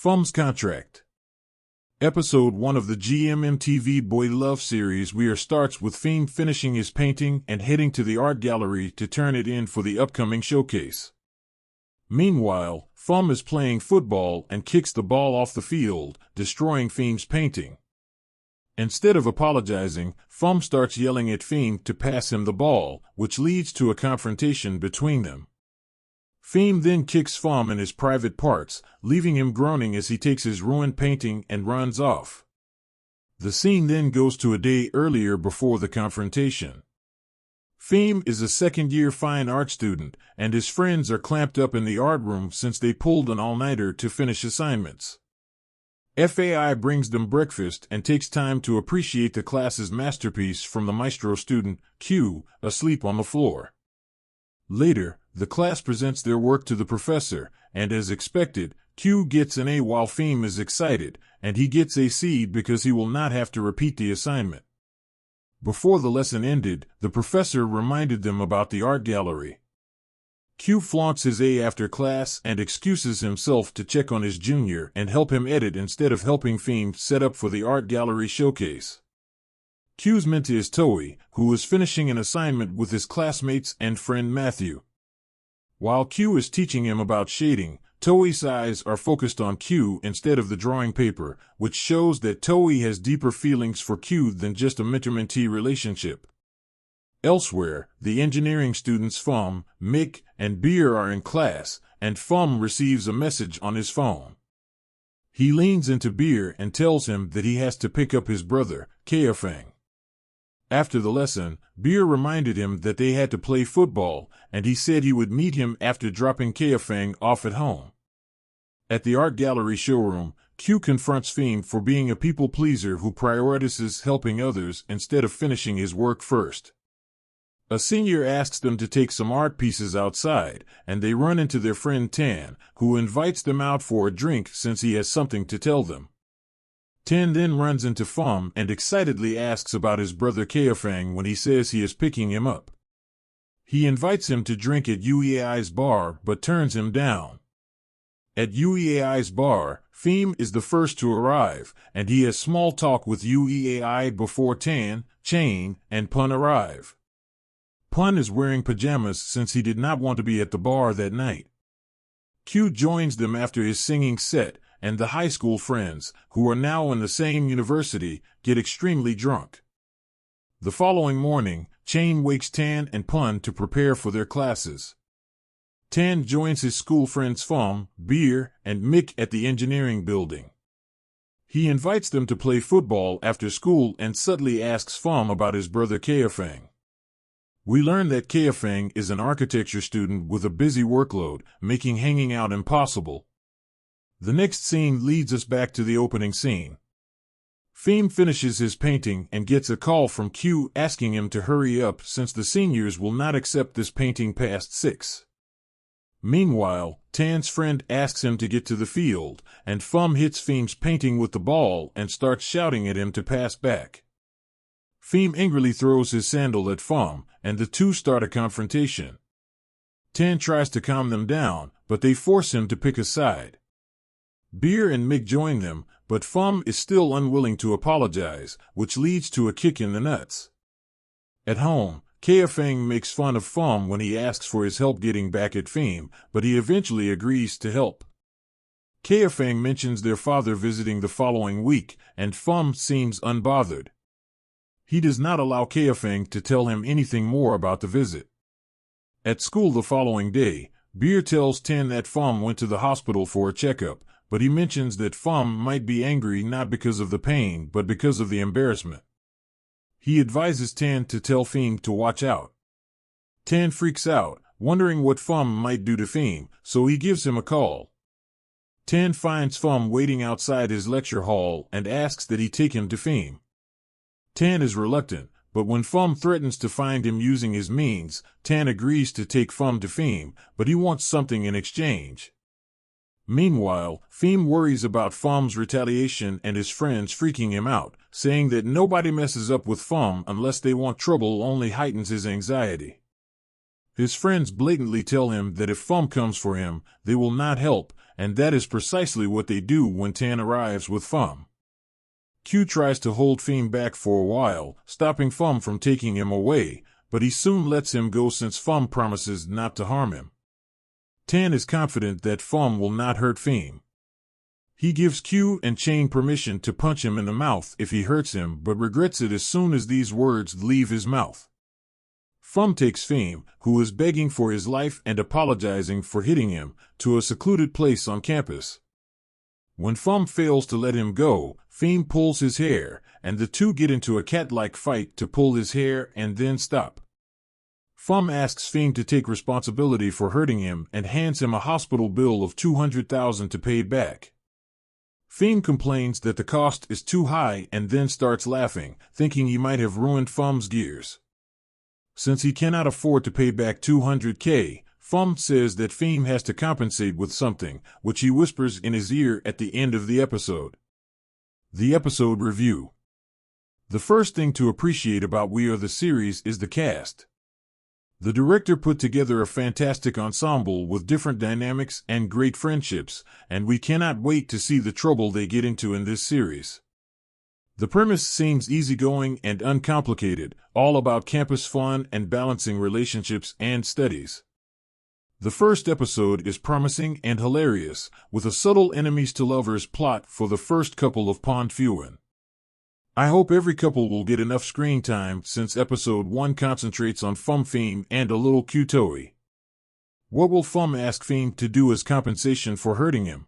Fum's Contract. Episode 1 of the GMMTV Boy Love series starts with Fum finishing his painting and heading to the art gallery to turn it in for the upcoming showcase. Meanwhile, Fum is playing football and kicks the ball off the field, destroying Fum's painting. Instead of apologizing, Fum starts yelling at Fum to pass him the ball, which leads to a confrontation between them. Fum then kicks Fum in his private parts, leaving him groaning as he takes his ruined painting and runs off. The scene then goes to a day earlier before the confrontation. Fum is a second-year fine art student, and his friends are clamped up in the art room since they pulled an all-nighter to finish assignments. FAI brings them breakfast and takes time to appreciate the class's masterpiece from the maestro student, Q, asleep on the floor. Later, the class presents their work to the professor, and as expected, Q gets an A while Fum is excited, and he gets a C because he will not have to repeat the assignment. Before the lesson ended, the professor reminded them about the art gallery. Q flaunts his A after class and excuses himself to check on his junior and help him edit instead of helping Fum set up for the art gallery showcase. Q's mentor is Toei, who is finishing an assignment with his classmates and friend Matthew. While Q is teaching him about shading, Toei's eyes are focused on Q instead of the drawing paper, which shows that Toei has deeper feelings for Q than just a mentor-mentee relationship. Elsewhere, the engineering students Fum, Mick, and Beer are in class, and Fum receives a message on his phone. He leans into Beer and tells him that he has to pick up his brother, Kaifeng. After the lesson, Beer reminded him that they had to play football, and he said he would meet him after dropping Kaifeng off at home. At the art gallery showroom, Q confronts Fum for being a people-pleaser who prioritizes helping others instead of finishing his work first. A senior asks them to take some art pieces outside, and they run into their friend Tan, who invites them out for a drink since he has something to tell them. Tan then runs into Fum and excitedly asks about his brother Kaifeng when he says he is picking him up. He invites him to drink at UEAI's bar but turns him down. At UEAI's bar, Fum is the first to arrive, and he has small talk with UEAI before Tan, Chain, and Pun arrive. Pun is wearing pajamas since he did not want to be at the bar that night. Q joins them after his singing set, and the high school friends, who are now in the same university, get extremely drunk. The following morning, Chain wakes Tan and Pun to prepare for their classes. Tan joins his school friends Fum, Beer, and Mick at the engineering building. He invites them to play football after school and subtly asks Fum about his brother Kaifeng. We learn that Kaifeng is an architecture student with a busy workload, making hanging out impossible. The next scene leads us back to the opening scene. Fum finishes his painting and gets a call from Q asking him to hurry up since the seniors will not accept this painting past 6. Meanwhile, Tan's friend asks him to get to the field, and Fum hits Fum's painting with the ball and starts shouting at him to pass back. Fum angrily throws his sandal at Fum, and the two start a confrontation. Tan tries to calm them down, but they force him to pick a side. Beer and Mick join them, but Fum is still unwilling to apologize, which leads to a kick in the nuts. At home, Kaifeng makes fun of Fum when he asks for his help getting back at Fum, but he eventually agrees to help. Kaifeng mentions their father visiting the following week, and Fum seems unbothered. He does not allow Kaifeng to tell him anything more about the visit. At school the following day, Beer tells Tan that Fum went to the hospital for a checkup, but he mentions that Fum might be angry not because of the pain but because of the embarrassment. He advises Tan to tell Fum to watch out. Tan freaks out, wondering what Fum might do to Fum, so he gives him a call. Tan finds Fum waiting outside his lecture hall and asks that he take him to Fum. Tan is reluctant, but when Fum threatens to find him using his means, Tan agrees to take Fum to Fum, but he wants something in exchange. Meanwhile, Fum worries about Fum's retaliation and his friends freaking him out, saying that nobody messes up with Fum unless they want trouble only heightens his anxiety. His friends blatantly tell him that if Fum comes for him, they will not help, and that is precisely what they do when Tan arrives with Fum. Q tries to hold Fum back for a while, stopping Fum from taking him away, but he soon lets him go since Fum promises not to harm him. Tan is confident that Fum will not hurt Fum. He gives Q and Chain permission to punch him in the mouth if he hurts him, but regrets it as soon as these words leave his mouth. Fum takes Fum, who is begging for his life and apologizing for hitting him, to a secluded place on campus. When Fum fails to let him go, Fum pulls his hair, and the two get into a cat-like fight to pull his hair and then stop. Fum asks Fum to take responsibility for hurting him and hands him a hospital bill of $200,000 to pay back. Fum complains that the cost is too high and then starts laughing, thinking he might have ruined Fum's gears. Since he cannot afford to pay back $200K, Fum says that Fum has to compensate with something, which he whispers in his ear at the end of the episode. The episode review. The first thing to appreciate about We Are the series is the cast. The director put together a fantastic ensemble with different dynamics and great friendships, and we cannot wait to see the trouble they get into in this series. The premise seems easygoing and uncomplicated, all about campus fun and balancing relationships and studies. The first episode is promising and hilarious, with a subtle enemies-to-lovers plot for the first couple of Pond Fuin. I hope every couple will get enough screen time since episode 1 concentrates on Fum and a little Q-Toei. What will Fum ask Fum to do as compensation for hurting him?